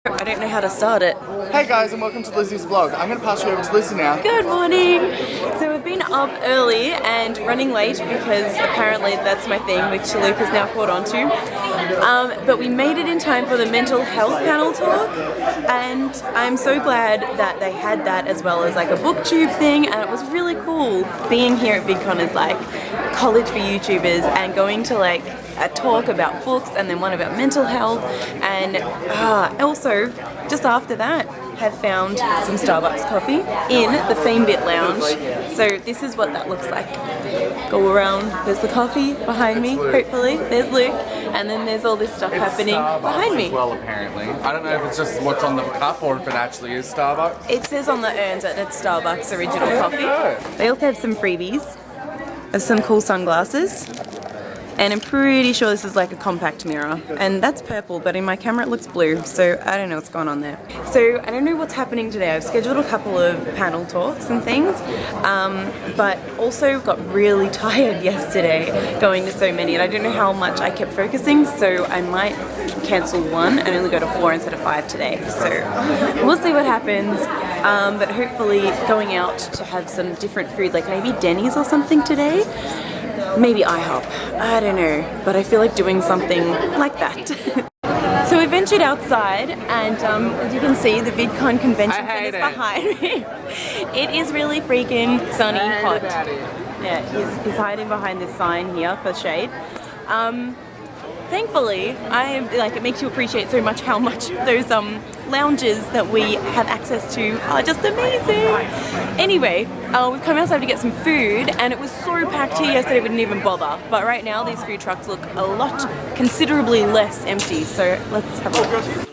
I don't know how to start it. Hey guys, and welcome to Lizzie's vlog. I'm going to pass you over to Lizzie now. Good morning! So we've been up early and running late because apparently that's my thing, which Luke has now caught on to. But we made it in time for the mental health panel talk, and I'm so glad that they had that as well as like a booktube thing, and it was really cool. Being here at VidCon is like college for YouTubers, and going to like a talk about books and then one about mental health, and also just after that have found some Starbucks coffee in the Fame-Bit Lounge. So this is what that looks like. Go around, there's the coffee behind me, hopefully, there's Luke, and then there's all this stuff happening Starbucks behind me. As well, apparently. I don't know if it's just what's on the cup or if it actually is Starbucks. It says on the urns that it's Starbucks original coffee. They also have some freebies of some cool sunglasses. And I'm pretty sure this is like a compact mirror, and that's purple, but in my camera it looks blue, so I don't know what's going on there. So I don't know what's happening today. I've scheduled a couple of panel talks and things, but also got really tired yesterday going to so many, and I don't know how much I kept focusing, so I might cancel one and only go to 4 instead of 5 today. So we'll see what happens, but hopefully going out to have some different food, like maybe Denny's or something today. Maybe IHOP, I don't know, but I feel like doing something like that. So we ventured outside, and as you can see, the VidCon convention center is behind me. It is really freaking sunny, hot. Yeah, he's hiding behind this sign here for shade. Thankfully, it makes you appreciate so much how much those lounges that we have access to are just amazing. Anyway, we've come outside to get some food, and it was so packed here yesterday we didn't even bother. But right now these food trucks look considerably less empty, so let's have a look.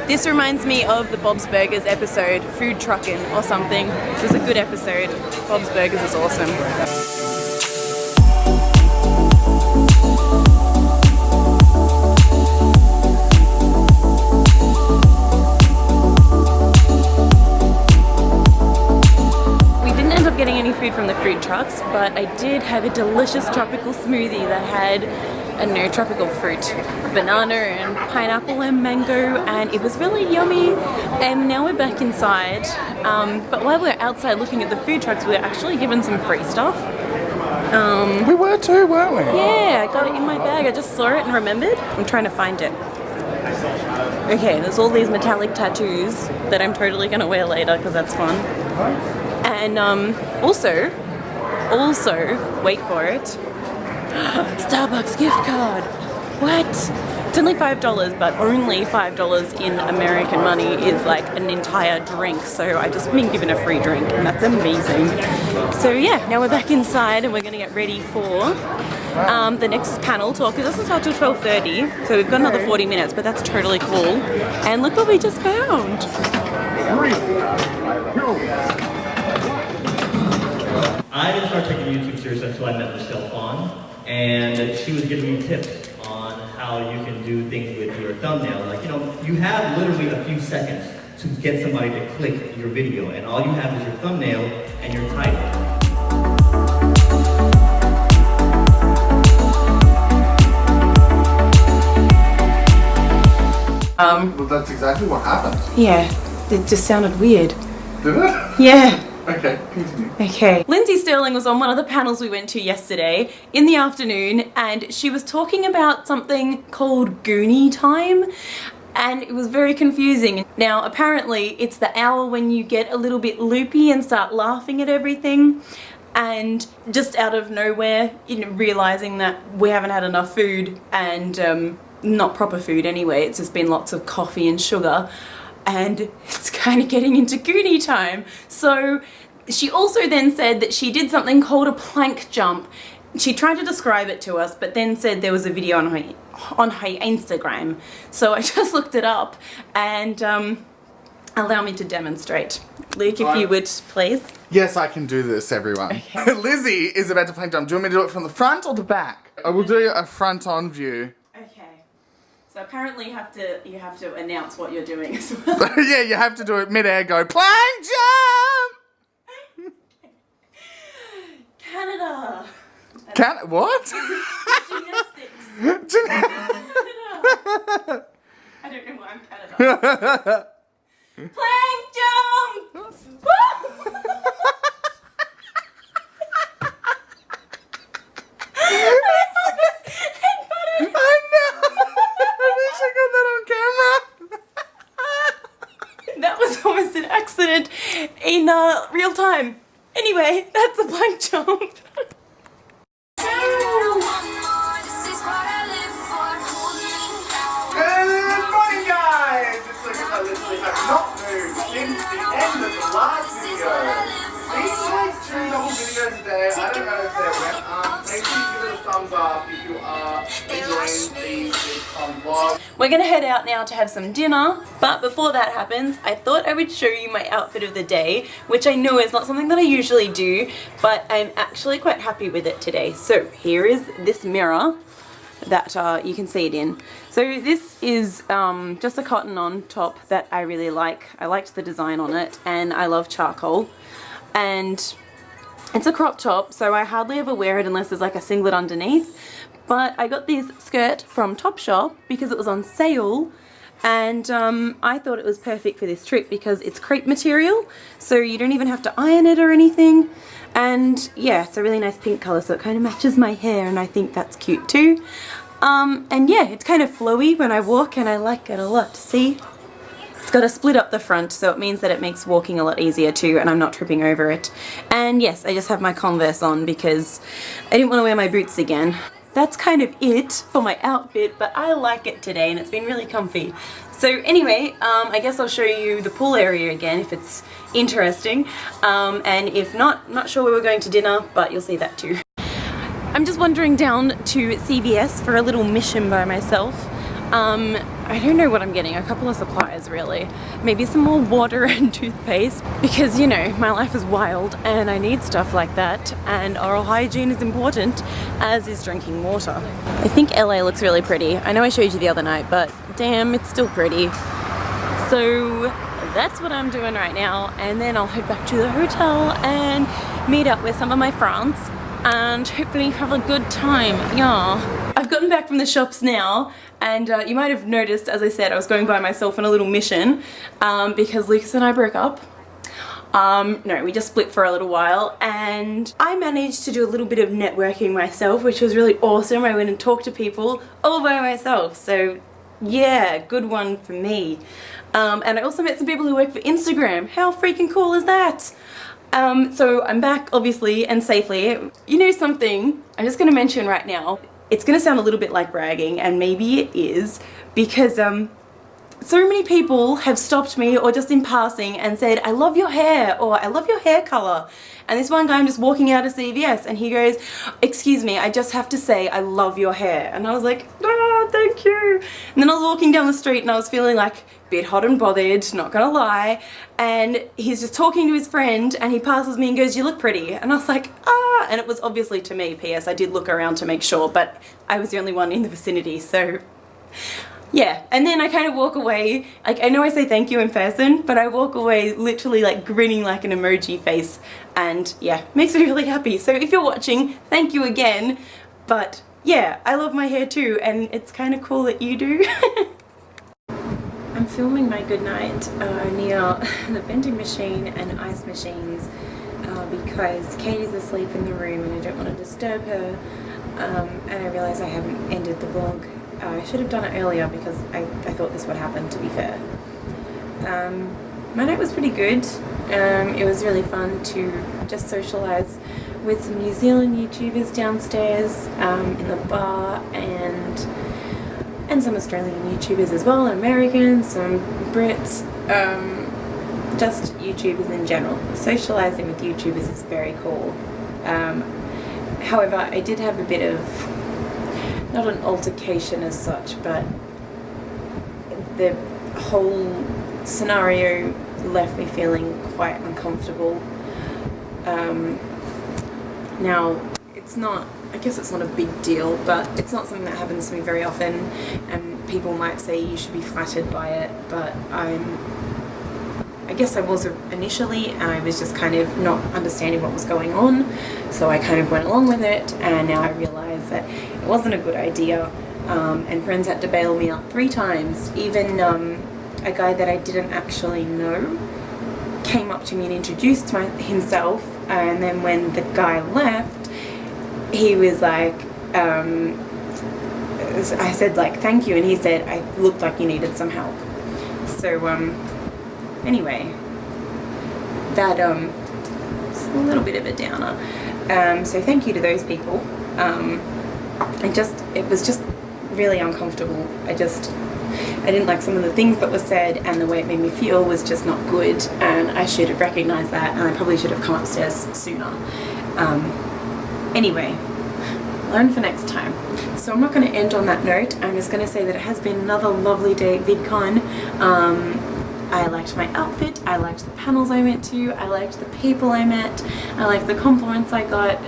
This reminds me of the Bob's Burgers episode, Food Truckin' or something. It was a good episode. Bob's Burgers is awesome. We didn't end up getting any food from the food trucks, but I did have a delicious tropical smoothie that had tropical fruit, banana and pineapple and mango, and it was really yummy. And now we're back inside, but while we're outside looking at the food trucks, we were actually given some free stuff. We were too, weren't we? Yeah, I got it in my bag. I just saw it and remembered. I'm trying to find it. Okay, there's all these metallic tattoos that I'm totally gonna wear later because that's fun. And also, wait for it, Starbucks gift card. What? It's only $5, but only $5 in American money is like an entire drink. So I just been given a free drink, and that's amazing. So yeah, now we're back inside and we're gonna get ready for the next panel talk. It doesn't start till 12:30, so we've got another 40 minutes, but that's totally cool. And look what we just found. I didn't start taking YouTube seriously until I met Michelle Fawn, and she was giving me tips on how you can do things with your thumbnail. Like, you have literally a few seconds to get somebody to click your video, and all you have is your thumbnail and your title. Well, that's exactly what happened. Yeah, it just sounded weird. Did it? Yeah. Okay, continue. Okay. Lindsay Sterling was on one of the panels we went to yesterday in the afternoon, and she was talking about something called Goonie time, and it was very confusing. Now, apparently, it's the hour when you get a little bit loopy and start laughing at everything, and just out of nowhere, realizing that we haven't had enough food, and not proper food anyway, it's just been lots of coffee and sugar, and it's kind of getting into Goonie time. So she also then said that she did something called a plank jump. She tried to describe it to us, but then said there was a video on her Instagram. So I just looked it up, and allow me to demonstrate. Luke, if you would, please. Yes, I can do this, everyone. Okay. Lizzie is about to plank jump. Do you want me to do it from the front or the back? I will do a front-on view. So apparently you have to announce what you're doing as well. Yeah, you have to do it mid-air, go plank jump! Canada! What? Gymnastics. I don't know why I'm Canada. Plank jump! I know! I wish I got that on camera! That was almost an accident in real time. Anyway, that's a plank jump. Good morning, guys! It's like I literally have not moved since the end of the last video. These are like 2 double videos a day. I don't know if they're went up. Make sure you give it a thumbs up if you are enjoying these VidCon vlogs. We're gonna head out now to have some dinner, but before that happens, I thought I would show you my outfit of the day, which I know is not something that I usually do, but I'm actually quite happy with it today. So here is this mirror that you can see it in. So this is just a cotton on top that I really like. I liked the design on it, and I love charcoal. And it's a crop top, so I hardly ever wear it unless there's like a singlet underneath. But I got this skirt from Topshop because it was on sale, and I thought it was perfect for this trip because it's crepe material, so you don't even have to iron it or anything. And yeah, it's a really nice pink colour, so it kind of matches my hair, and I think that's cute too. And yeah, it's kind of flowy when I walk, and I like it a lot. See? It's got a split up the front, so it means that it makes walking a lot easier too, and I'm not tripping over it. And yes, I just have my Converse on because I didn't want to wear my boots again. That's kind of it for my outfit, but I like it today and it's been really comfy. So anyway, I guess I'll show you the pool area again if it's interesting. And if not, not sure where we're going to dinner, but you'll see that too. I'm just wandering down to CVS for a little mission by myself. I don't know what I'm getting, a couple of supplies really. Maybe some more water and toothpaste because, you know, my life is wild and I need stuff like that, and oral hygiene is important, as is drinking water. I think LA looks really pretty. I know I showed you the other night, but damn, it's still pretty. So that's what I'm doing right now, and then I'll head back to the hotel and meet up with some of my friends and hopefully have a good time. Yeah. I've gotten back from the shops now, and you might have noticed, as I said, I was going by myself on a little mission because Lucas and I broke up. No, we just split for a little while, and I managed to do a little bit of networking myself, which was really awesome. I went and talked to people all by myself, so yeah, good one for me. And I also met some people who work for Instagram. How freaking cool is that? So I'm back, obviously, and safely. You know something, I'm just going to mention right now, it's going to sound a little bit like bragging, and maybe it is, because so many people have stopped me or just in passing and said, I love your hair, or I love your hair color. And this one guy, I'm just walking out of CVS and he goes, excuse me, I just have to say I love your hair. And I was like, oh, thank you. And then I was walking down the street and I was feeling like a bit hot and bothered, not gonna lie. And he's just talking to his friend and he passes me and goes, you look pretty. And I was like, ah, and it was obviously to me. P.S. I did look around to make sure, but I was the only one in the vicinity, so yeah. And then I kind of walk away, like, I know I say thank you in person, but I walk away literally like grinning like an emoji face, and yeah, makes me really happy. So if you're watching, thank you again. But yeah, I love my hair too, and it's kind of cool that you do. I'm filming my goodnight near the vending machine and ice machines because Katie's asleep in the room and I don't want to disturb her, and I realise I haven't ended the vlog. I should have done it earlier because I thought this would happen, to be fair. My night was pretty good. It was really fun to just socialise with some New Zealand YouTubers downstairs in the bar, and some Australian YouTubers as well, and Americans, some Brits, just YouTubers in general. Socialising with YouTubers is very cool. However, I did have a bit of, not an altercation as such, but the whole scenario left me feeling quite uncomfortable. Now, it's not, I guess it's not a big deal, but it's not something that happens to me very often, and people might say you should be flattered by it, but I'm I guess I was initially, and I was just kind of not understanding what was going on, so I kind of went along with it, and now I realise that it wasn't a good idea, and friends had to bail me out 3 times. Even a guy that I didn't actually know came up to me and introduced himself, and then when the guy left, he was like, I said like thank you, and he said I looked like you needed some help. So anyway, that it's a little bit of a downer. So thank you to those people. It was just really uncomfortable. I didn't like some of the things that were said, and the way it made me feel was just not good, and I should have recognised that, and I probably should have come upstairs sooner. Anyway, learn for next time. So I'm not going to end on that note. I'm just going to say that it has been another lovely day at VidCon. I liked my outfit, I liked the panels I went to, I liked the people I met, I liked the compliments I got.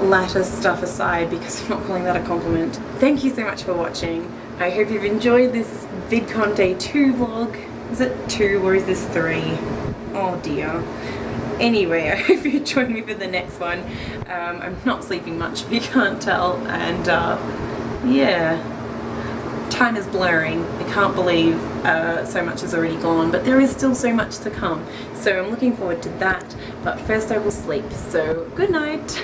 Latter stuff aside, because I'm not calling that a compliment. Thank you so much for watching. I hope you've enjoyed this VidCon Day 2 vlog. Is it 2 or is this 3? Oh dear. Anyway, I hope you join me for the next one. I'm not sleeping much if you can't tell, and yeah, time is blurring. I can't believe so much is already gone, but there is still so much to come. So I'm looking forward to that, but first I will sleep. So good night.